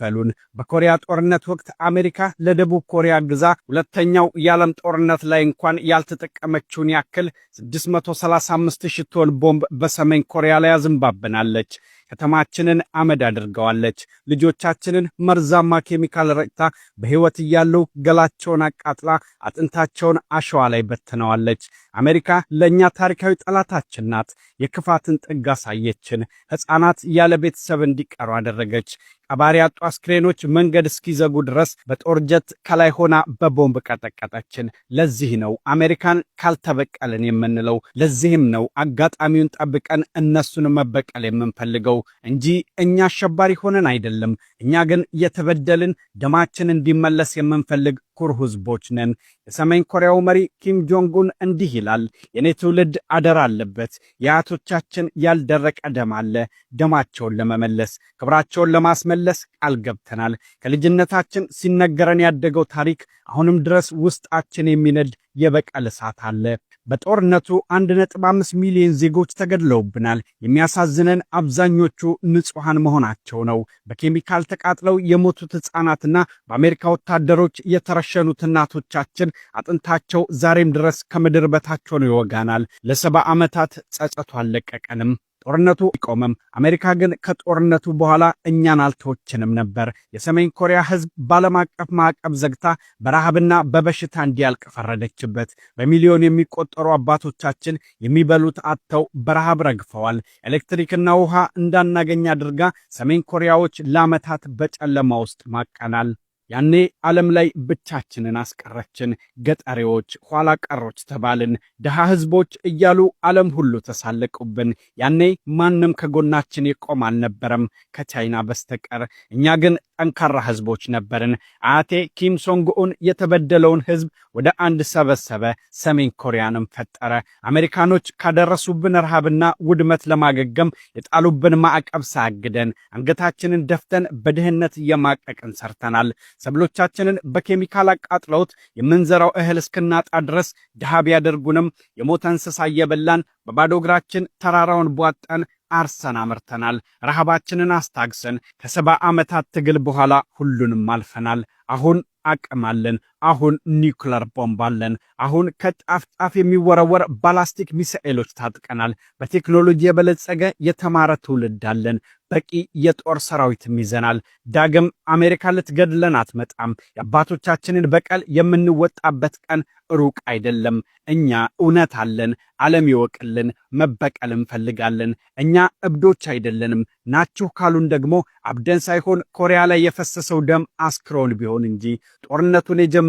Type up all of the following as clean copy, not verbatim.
ከፈሉን። በኮሪያ ጦርነት ወቅት አሜሪካ ለደቡብ ኮሪያ ግዛ ሁለተኛው የዓለም ጦርነት ላይ እንኳን ያልተጠቀመችውን ያክል 635,000 ቶን ቦምብ በሰሜን ኮሪያ ላይ አዝንባብናለች። ከተማችንን አመድ አድርገዋለች። ልጆቻችንን መርዛማ ኬሚካል ረጭታ በሕይወት እያሉ ገላቸውን አቃጥላ አጥንታቸውን አሸዋ ላይ በትነዋለች። አሜሪካ ለእኛ ታሪካዊ ጠላታችን ናት። የክፋትን ጥግ አሳየችን። ሕፃናት ያለ ቤተሰብ እንዲቀሩ አደረገች። ቀባሪ ያጡ አስክሬኖች መንገድ እስኪዘጉ ድረስ በጦር ጀት ከላይ ሆና በቦምብ ቀጠቀጠችን። ለዚህ ነው አሜሪካን ካልተበቀልን የምንለው። ለዚህም ነው አጋጣሚውን ጠብቀን እነሱን መበቀል የምንፈልገው እንጂ እኛ አሸባሪ ሆነን አይደለም። እኛ ግን የተበደልን ደማችን እንዲመለስ የምንፈልግ ኩሩ ሕዝቦች ነን። የሰሜን ኮሪያው መሪ ኪም ጆንግ ኡን እንዲህ ይላል፣ የኔ ትውልድ አደራ አለበት። የአያቶቻችን ያልደረቀ ደም አለ። ደማቸውን ለመመለስ ክብራቸውን ለማስመለስ ቃል ገብተናል። ከልጅነታችን ሲነገረን ያደገው ታሪክ አሁንም ድረስ ውስጣችን የሚነድ የበቀል እሳት አለ። በጦርነቱ 1.5 ሚሊዮን ዜጎች ተገድለውብናል። የሚያሳዝነን አብዛኞቹ ንጹሃን መሆናቸው ነው። በኬሚካል ተቃጥለው የሞቱት ሕፃናትና በአሜሪካ ወታደሮች የተረሸኑት እናቶቻችን አጥንታቸው ዛሬም ድረስ ከምድር በታች ሆኖ ይወጋናል። ለ70 ዓመታት ጸጸቱ አልለቀቀንም። ጦርነቱ አይቆምም። አሜሪካ ግን ከጦርነቱ በኋላ እኛን አልተወችንም ነበር። የሰሜን ኮሪያ ሕዝብ በዓለም አቀፍ ማዕቀብ ዘግታ በረሃብና በበሽታ እንዲያልቅ ፈረደችበት። በሚሊዮን የሚቆጠሩ አባቶቻችን የሚበሉት አጥተው በረሃብ ረግፈዋል። ኤሌክትሪክና ውሃ እንዳናገኝ አድርጋ ሰሜን ኮሪያዎች ለዓመታት በጨለማ ውስጥ ማቀናል። ያኔ ዓለም ላይ ብቻችንን አስቀረችን። ገጠሬዎች ኋላ ቀሮች ተባልን። ድሃ ሕዝቦች እያሉ ዓለም ሁሉ ተሳለቁብን። ያኔ ማንም ከጎናችን የቆም አልነበረም ከቻይና በስተቀር። እኛ ግን ጠንካራ ሕዝቦች ነበርን። አያቴ ኪም ሶንግ ኡን የተበደለውን ሕዝብ ወደ አንድ ሰበሰበ፣ ሰሜን ኮሪያንም ፈጠረ። አሜሪካኖች ካደረሱብን ረሃብና ውድመት ለማገገም የጣሉብን ማዕቀብ ሳያግደን አንገታችንን ደፍተን በድህነት እየማቀቅን ሰርተናል። ሰብሎቻችንን በኬሚካል አቃጥለውት የምንዘራው እህል እስክናጣ ድረስ ድሃ ቢያደርጉንም የሞተ እንስሳ እየበላን በባዶ እግራችን ተራራውን ቧጠን አርሰን አምርተናል። ረሃባችንን አስታግሰን ከ70 ዓመታት ትግል በኋላ ሁሉንም አልፈናል። አሁን አቅም አለን። አሁን ኒውክለር ቦምብ አለን። አሁን ከጫፍ ጫፍ የሚወረወር ባላስቲክ ሚሳኤሎች ታጥቀናል። በቴክኖሎጂ የበለጸገ የተማረ ትውልድ አለን። በቂ የጦር ሰራዊትም ይዘናል። ዳግም አሜሪካ ልትገድለን አትመጣም። የአባቶቻችንን በቀል የምንወጣበት ቀን ሩቅ አይደለም። እኛ እውነት አለን። ዓለም ይወቅልን። መበቀል እንፈልጋለን። እኛ እብዶች አይደለንም። ናችሁ ካሉን ደግሞ አብደን ሳይሆን ኮሪያ ላይ የፈሰሰው ደም አስክሮን ቢሆን እንጂ ጦርነቱን የጀመሩት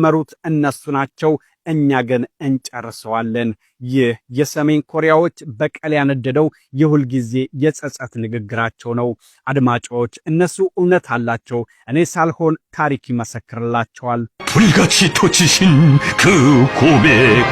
እነሱ ናቸው። እኛ ግን እንጨርሰዋለን። ይህ የሰሜን ኮሪያዎች በቀል ያነደደው የሁል ጊዜ የጸጸት ንግግራቸው ነው። አድማጮች፣ እነሱ እውነት አላቸው። እኔ ሳልሆን ታሪክ ይመሰክርላቸዋል። 불같이 터지신 그 고백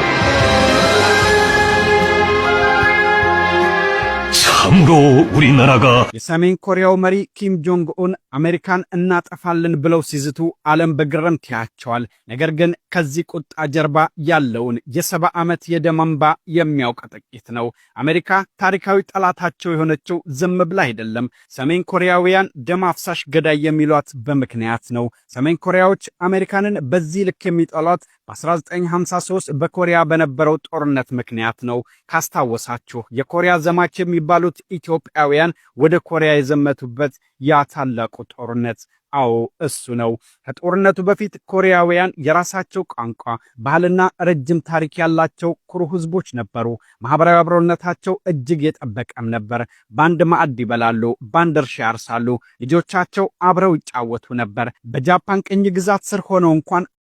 참으로 우리나라가 የሰሜን ኮሪያው መሪ ኪም ጆንግ ኡን አሜሪካን እናጠፋለን ብለው ሲዝቱ ዓለም በግርምት ያያቸዋል። ነገር ግን ከዚህ ቁጣ ጀርባ ያለውን የ70 ዓመት የደም እንባ የሚያውቅ ጥቂት ነው። አሜሪካ ታሪካዊ ጠላታቸው የሆነችው ዝም ብላ አይደለም። ሰሜን ኮሪያውያን ደም አፍሳሽ ገዳይ የሚሏት በምክንያት ነው። ሰሜን ኮሪያዎች አሜሪካንን በዚህ ልክ የሚጠሏት በ1953 በኮሪያ በነበረው ጦርነት ምክንያት ነው። ካስታወሳችሁ የኮሪያ ዘማች የሚባሉት ኢትዮጵያውያን ወደ ኮሪያ የዘመቱበት ያ ታላቁ ጦርነት። አዎ እሱ ነው። ከጦርነቱ በፊት ኮሪያውያን የራሳቸው ቋንቋ፣ ባህልና ረጅም ታሪክ ያላቸው ኩሩ ሕዝቦች ነበሩ። ማህበራዊ አብሮነታቸው እጅግ የጠበቀም ነበር። በአንድ ማዕድ ይበላሉ፣ በአንድ እርሻ ያርሳሉ። ልጆቻቸው አብረው ይጫወቱ ነበር። በጃፓን ቅኝ ግዛት ስር ሆነው እንኳን